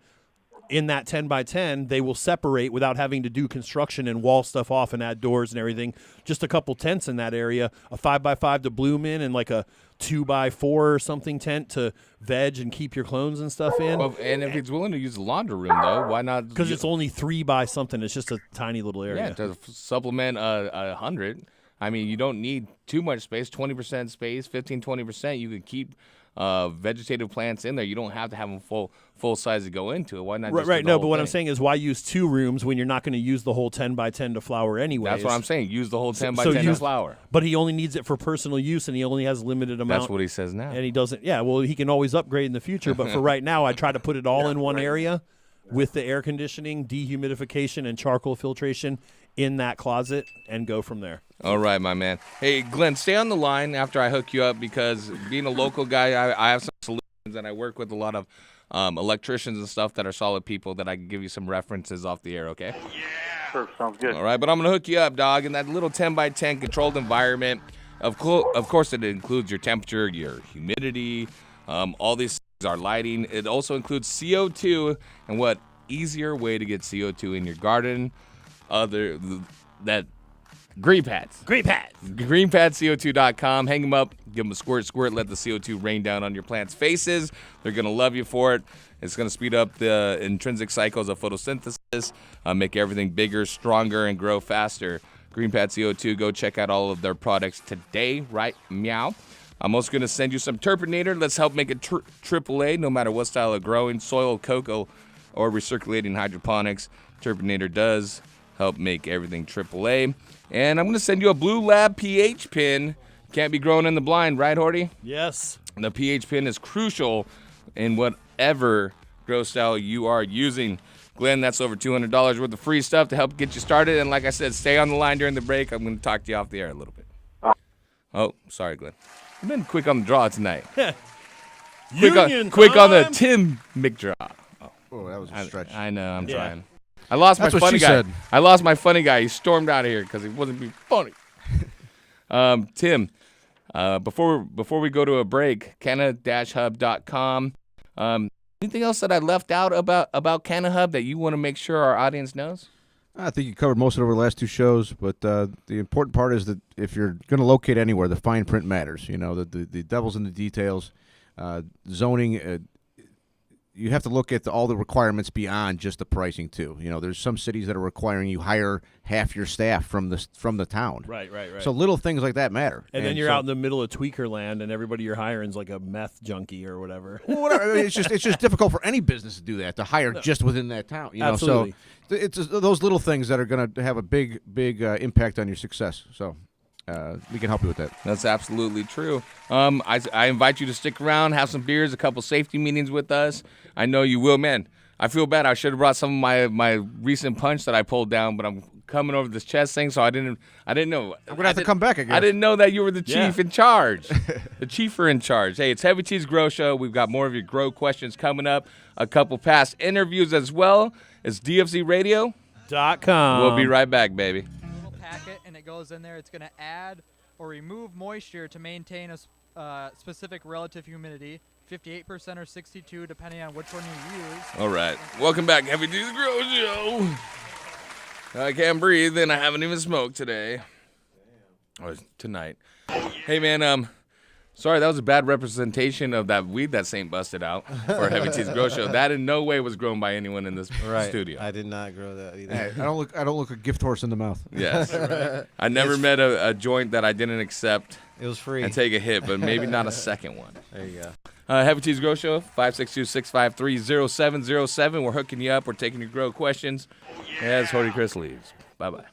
in that 10x10, they will separate without having to do construction and wall stuff off and add doors and everything. Just a couple tents in that area, a 5x5 to bloom in, and like a 2x4 or something tent to veg and keep your clones and stuff in. Well, and if he's willing to use the laundry room, though, why not? Because it's only 3 by something. It's just a tiny little area. Yeah, to supplement 100. I mean, you don't need too much space, 20% space, 15-20%. You could keep vegetative plants in there. You don't have to have them full size to go into it. Why not? Right. No, but what I'm saying is, why use 2 rooms when you're not going to use the whole 10x10 to flower anyway? That's what I'm saying. Use the whole 10x10 to flower. But he only needs it for personal use, and he only has a limited amount. That's what he says now. And he doesn't. Yeah, well, he can always upgrade in the future. But for right now, I try to put it all in one area with the air conditioning, dehumidification, and charcoal filtration in that closet, and go from there. All right, my man. Hey, Glenn, stay on the line after I hook you up, because being a local guy, I have some solutions, and I work with a lot of electricians and stuff that are solid people that I can give you some references off the air, okay? Yeah. Sure, sounds good. All right, but I'm going to hook you up, dog, in that little 10x10 controlled environment. Of course, it includes your temperature, your humidity, all these things, our lighting. It also includes CO2, and what easier way to get CO2 in your garden other that green pads. greenpadsco2.com. Hang them up, give them a squirt, let the CO2 rain down on your plants' faces. They're going to love you for it. It's going to speed up the intrinsic cycles of photosynthesis, make everything bigger, stronger, and grow faster. GreenPad CO2, go check out all of their products today, right? Meow. I'm also going to send you some Turpinator. Let's help make it AAA, no matter what style of growing, soil, cocoa, or recirculating hydroponics. Turpinator does help make everything AAA. And I'm going to send you a Blue Lab pH pin. Can't be growing in the blind, right, Horty? Yes. The pH pin is crucial in whatever grow style you are using. Glenn, that's over $200 worth of free stuff to help get you started. And like I said, stay on the line during the break. I'm going to talk to you off the air a little bit. Oh, sorry, Glenn. I've been quick on the draw tonight. quick on the Tim McGraw. Oh, that was a stretch. I know, I'm trying. I lost That's my what funny she guy. said. I lost my funny guy. He stormed out of here because he wasn't being funny. Tim, before we go to a break, Canna-Hub.com. Anything else that I left out about Canna-Hub that you want to make sure our audience knows? I think you covered most of it over the last 2 shows, but the important part is that if you're going to locate anywhere, the fine print matters. You know, the devil's in the details. Zoning, you have to look at all the requirements beyond just the pricing too. You know, there's some cities that are requiring you hire half your staff from the town. Right. So little things like that matter. And then you're out in the middle of tweaker land, and everybody you're hiring is like a meth junkie or whatever. Well, whatever. I mean, it's just difficult for any business to do that, to hire just within that town. You know, Absolutely. so it's those little things that are going to have a big impact on your success. So. We can help you with that. That's absolutely true. I invite you to stick around, have some beers, a couple safety meetings with us. I know you will, man. I feel bad. I should have brought some of my recent punch that I pulled down, but I'm coming over this chest thing, so I didn't know. We're gonna have to come back again. I didn't know that you were the chief in charge. The chiefer in charge. Hey, it's Heavy T's Grow Show. We've got more of your grow questions coming up. A couple past interviews as well. It's DFZ Radio. .com. We'll be right back, baby. Packet, and it goes in there. It's going to add or remove moisture to maintain a specific relative humidity, 58% or 62, depending on which one you use. All right. Welcome back, Heavy T's Grow Show. I can't breathe, and I haven't even smoked today. Or tonight. Hey, man, sorry, that was a bad representation of that weed that Saint busted out for Heavy T's Grow Show. That in no way was grown by anyone in this studio. I did not grow that either. Hey, I don't look a gift horse in the mouth. Yes. I never met a joint that I didn't accept It was free. and take a hit, but maybe not a second one. There you go. Heavy T's Grow Show, 562-653-0707. We're hooking you up. We're taking your grow questions as Horty Chris leaves. Bye-bye.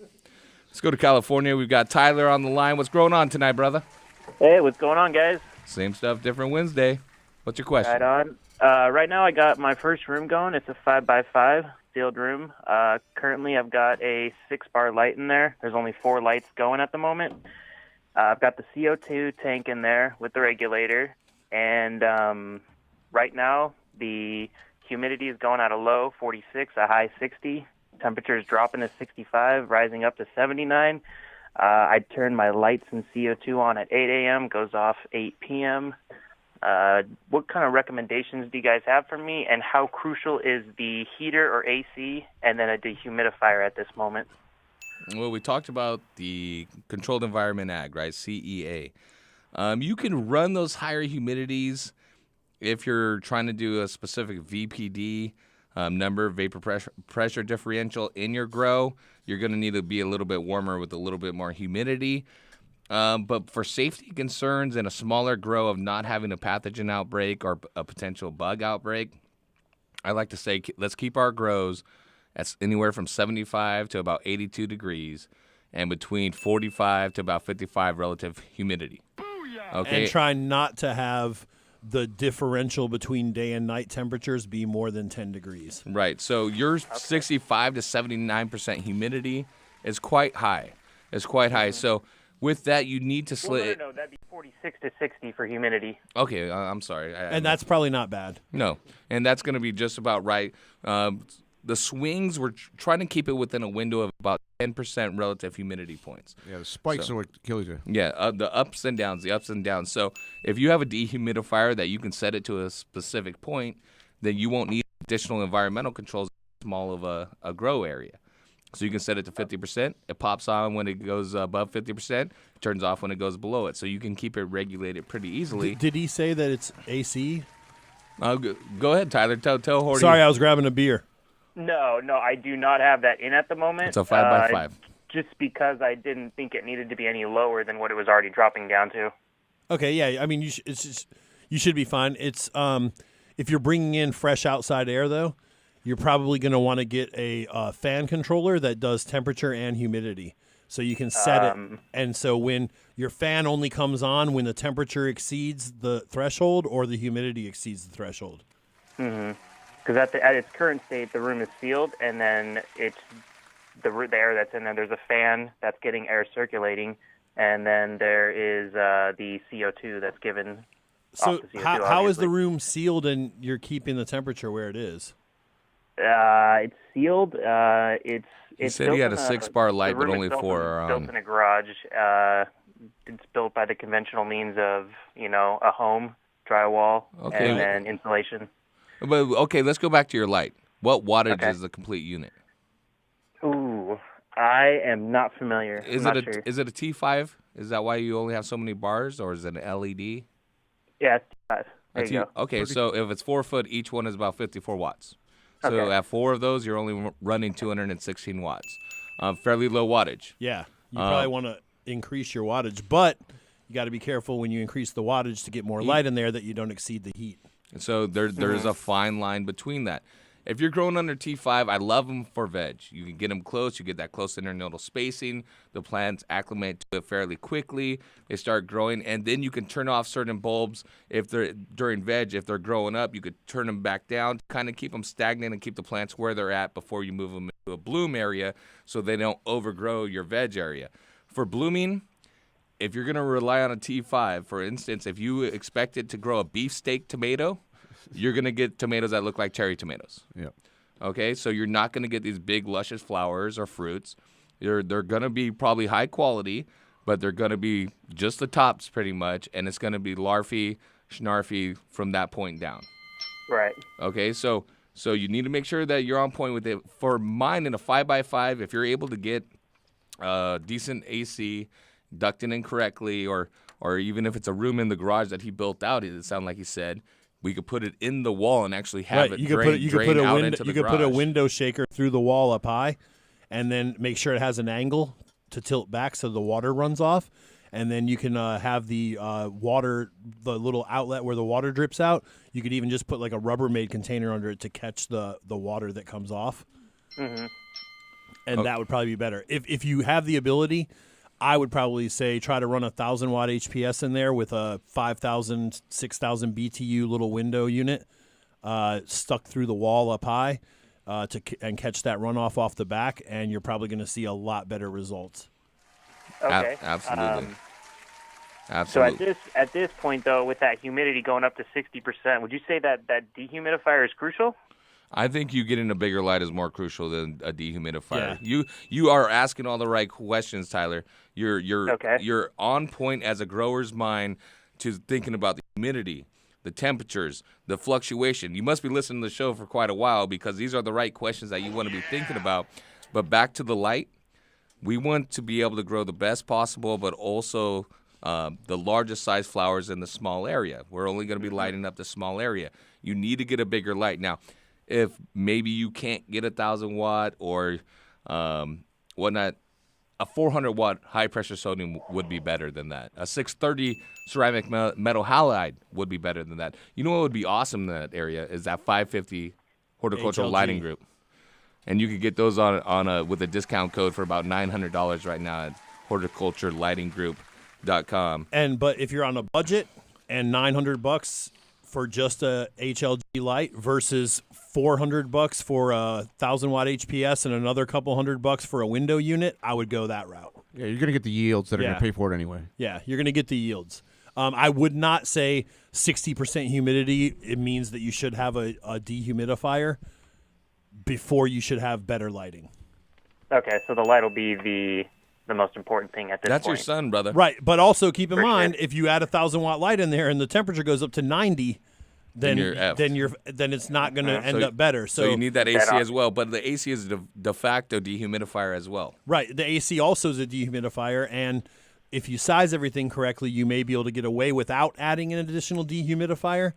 Let's go to California. We've got Tyler on the line. What's going on tonight, brother? Hey, what's going on, guys? Same stuff, different Wednesday. What's your question? Right on. Right now I got my first room going. It's a 5x5 sealed room. Currently I've got a 6-bar light in there. There's only 4 lights going at the moment. I've got the CO2 tank in there with the regulator. And right now the humidity is going at a low 46, a high 60. Temperature is dropping to 65, rising up to 79. I turn my lights and CO2 on at 8 a.m., goes off 8 p.m. What kind of recommendations do you guys have for me, and how crucial is the heater or AC and then a dehumidifier at this moment? Well, we talked about the Controlled Environment Ag, right, CEA. You can run those higher humidities if you're trying to do a specific VPD number, vapor pressure differential in your grow. You're going to need to be a little bit warmer with a little bit more humidity. But for safety concerns and a smaller grow of not having a pathogen outbreak or a potential bug outbreak, I like to say let's keep our grows at anywhere from 75 to about 82 degrees and between 45 to about 55 relative humidity. Okay. And try not to have the differential between day and night temperatures be more than 10 degrees. Right. So your 65 to 79% humidity is quite high. It's quite high. So with that, you need to slit. No, that'd be 46 to 60 for humidity. Okay, I'm sorry. And that's probably not bad. No, and that's going to be just about right. The swings, we're trying to keep it within a window of about 10% relative humidity points. Yeah, the spikes are what kills you. Yeah, the ups and downs. So if you have a dehumidifier that you can set it to a specific point, then you won't need additional environmental controls in small of a grow area. So you can set it to 50%. It pops on when it goes above 50%. Turns off when it goes below it. So you can keep it regulated pretty easily. Did he say that it's AC? Go ahead, Tyler. Tell Horty. Sorry, I was grabbing a beer. No, I do not have that in at the moment. It's a 5x5. Just because I didn't think it needed to be any lower than what it was already dropping down to. Okay, yeah. I mean, you should be fine. It's if you're bringing in fresh outside air, though, you're probably going to want to get a fan controller that does temperature and humidity. So you can set it, and so when your fan only comes on when the temperature exceeds the threshold or the humidity exceeds the threshold. Because at its current state, the room is sealed, and then it's the air that's in there. There's a fan that's getting air circulating, and then there is the CO2 that's given. So off the CO2, how is the obviously. room sealed and you're keeping the temperature where it is? It's sealed. It's He said he had a 6-bar light, but only 4 are built on. in a garage. It's built by the conventional means of, a home, drywall, Okay. and then insulation. But okay, let's go back to your light. What wattage is the complete unit? Ooh, I am not familiar. Is I'm it not sure. is it a T5? Is that why you only have so many bars, or is it an LED? Yeah, it's T5. There you go. Okay, so if it's 4 foot, each one is about 54 watts. So Okay. at 4 of those, you're only running 216 watts. Fairly low wattage. Yeah, you probably want to increase your wattage, but you got to be careful when you increase the wattage to get more light in there that you don't exceed the heat. And so there's a fine line between that. If you're growing under T5, I love them for veg. You can get them close. You get that close internodal spacing. The plants acclimate to it fairly quickly. They start growing, and then you can turn off certain bulbs if they're during veg. If they're growing up, you could turn them back down to kind of keep them stagnant and keep the plants where they're at before you move them into a bloom area so they don't overgrow your veg area. For blooming, if you're going to rely on a T5, for instance, if you expect it to grow a beefsteak tomato, you're going to get tomatoes that look like cherry tomatoes. Yeah. Okay, so you're not going to get these big, luscious flowers or fruits. They're going to be probably high quality, but they're going to be just the tops pretty much, and it's going to be larfy, schnarfy from that point down. Right. Okay, so you need to make sure that you're on point with it. For mine in a 5x5, if you're able to get decent AC, ducting in correctly, or even if it's a room in the garage that he built out, it sounded like he said, we could put it in the wall and actually have it drain out into the You could put a garage. window shaker through the wall up high, and then make sure it has an angle to tilt back so the water runs off, and then you can have the water, the little outlet where the water drips out. You could even just put like a Rubbermaid container under it to catch the water that comes off, and that would probably be better. If you have the ability, I would probably say try to run 1,000 watt HPS in there with a 5,000, 6,000 BTU little window unit stuck through the wall up high and catch that runoff off the back, and you're probably going to see a lot better results. Okay. Absolutely. So Absolutely. at this point, though, with that humidity going up to 60%, would you say that dehumidifier is crucial? I think you getting a bigger light is more crucial than a dehumidifier. Yeah. You are asking all the right questions, Tyler. You're Okay. You're on point as a grower's mind to thinking about the humidity, the temperatures, the fluctuation. You must be listening to the show for quite a while because these are the right questions that you want to be thinking about. But back to the light, we want to be able to grow the best possible, but also the largest size flowers in the small area. We're only going to be lighting up the small area. You need to get a bigger light. Now, if maybe you can't get 1,000 watt or whatnot, a 400 watt high pressure sodium would be better than that. A 630 ceramic metal halide would be better than that. You know what would be awesome in that area is that 550 horticultural HLG. lighting group. And you could get those on with a discount code for about $900 right now at horticulturelightinggroup.com. But if you're on a budget and $900 for just a HLG light versus $400 for a 1,000 watt HPS and another couple $100 for a window unit, I would go that route. Yeah, you're going to get the yields that are going Yeah. to pay for it anyway. Yeah, you're going to get the yields. I would not say 60% humidity. It means that you should have a dehumidifier before you should have better lighting. Okay, so the light will be the most important thing at this That's point. your son, brother. Right, but also keep in For mind, sure. if you add a 1,000 watt light in there and the temperature goes up to 90, then you're effed. then it's not going to end up better. So you need that AC That as well, but the AC is a de facto dehumidifier as well. Right, the AC also is a dehumidifier, and if you size everything correctly, you may be able to get away without adding an additional dehumidifier.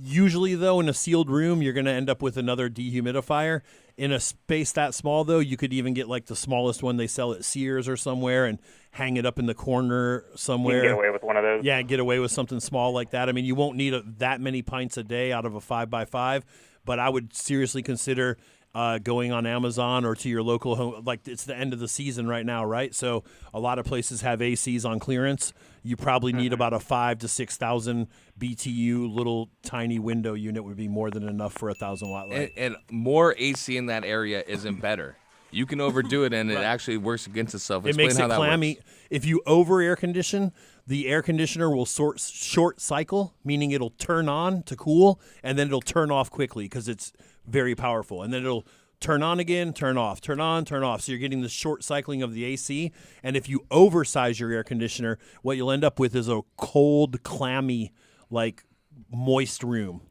Usually, though, in a sealed room, you're going to end up with another dehumidifier. In a space that small, though, you could even get like the smallest one they sell at Sears or somewhere and hang it up in the corner You somewhere. can get away with one of those. Yeah, get away with something small like that. I mean, you won't need that many pints a day out of a 5x5, but I would seriously consider going on Amazon or to your local home. Like, it's the end of the season right now, right? So a lot of places have ACs on clearance. You probably need about a 5,000 to 6,000 BTU little tiny window unit would be more than enough for a 1,000-watt light. And more AC in that area isn't better. You can overdo it, and it actually works against itself. It makes it clammy. If you over air condition, the air conditioner will short cycle, meaning it'll turn on to cool, and then it'll turn off quickly because it's very powerful. And then it'll turn on again, turn off, turn on, turn off. So you're getting the short cycling of the AC. And if you oversize your air conditioner, what you'll end up with is a cold, clammy, like moist room.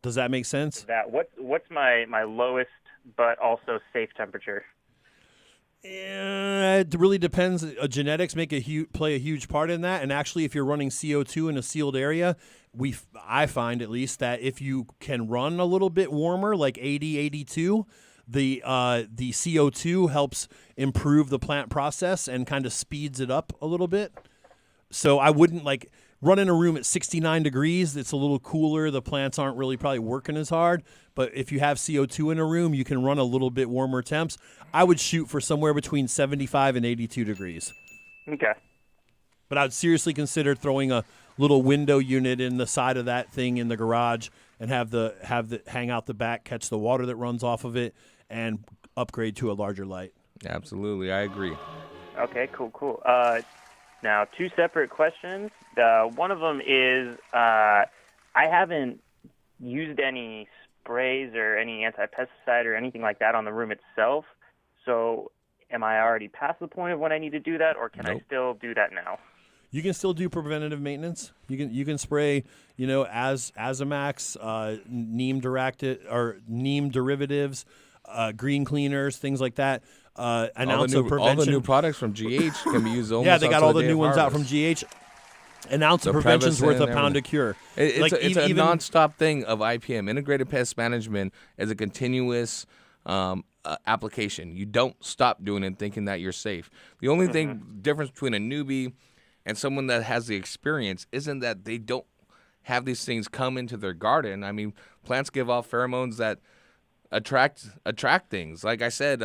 Does that make sense? What's my lowest but also safe temperature? It really depends. Genetics play a huge part in that. And actually, if you're running CO2 in a sealed area, I find at least that if you can run a little bit warmer, like 80, 82, the CO2 helps improve the plant process and kind of speeds it up a little bit. So I wouldn't run in a room at 69 degrees. It's a little cooler. The plants aren't really probably working as hard. But if you have CO2 in a room, you can run a little bit warmer temps. I would shoot for somewhere between 75 and 82 degrees. Okay. But I'd seriously consider throwing a little window unit in the side of that thing in the garage and have the hang out the back, catch the water that runs off of it, and upgrade to a larger light. Absolutely, I agree. Okay, cool. Now, two separate questions. One of them is I haven't used any sprays or any anti-pesticide or anything like that on the room itself. So am I already past the point of when I need to do that, or can I still do that now? You can still do preventative maintenance. You can spray, Azamax, neem derivatives, green cleaners, things like that. All the new products from GH can be used almost. Yeah, they got all the new ones out harvest. from GH. An ounce of prevention's worth a pound of cure. It's a nonstop thing of IPM. Integrated Pest Management is a continuous application. You don't stop doing it thinking that you're safe. The only difference between a newbie and someone that has the experience isn't that they don't have these things come into their garden. I mean, plants give off pheromones that attract things. Like I said,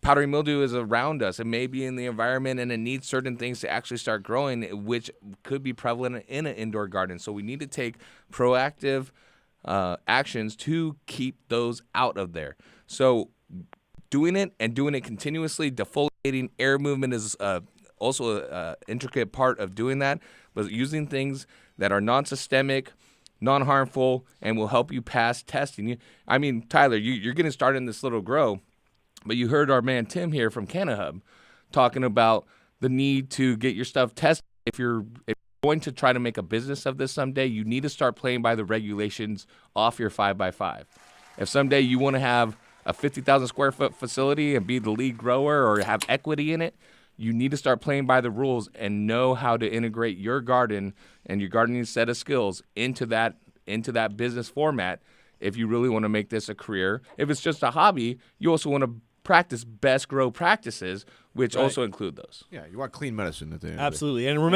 powdery mildew is around us. It may be in the environment, and it needs certain things to actually start growing, which could be prevalent in an indoor garden. So we need to take proactive actions to keep those out of there. So doing it continuously, defoliating, air movement is also an intricate part of doing that, but using things that are non-systemic, non-harmful, and will help you pass testing. I mean, Tyler, you're getting started in this little grow, but you heard our man Tim here from Canna-Hub talking about the need to get your stuff tested. If you're going to try to make a business of this someday, you need to start playing by the regulations off your 5x5. If someday you want to have a 50,000 square foot facility and be the lead grower or have equity in it, you need to start playing by the rules and know how to integrate your garden and your gardening set of skills into that business format. If you really want to make this a career, if it's just a hobby, you also want to practice best grow practices, which also include those. Yeah, you want clean medicine at the end. Absolutely. And remember,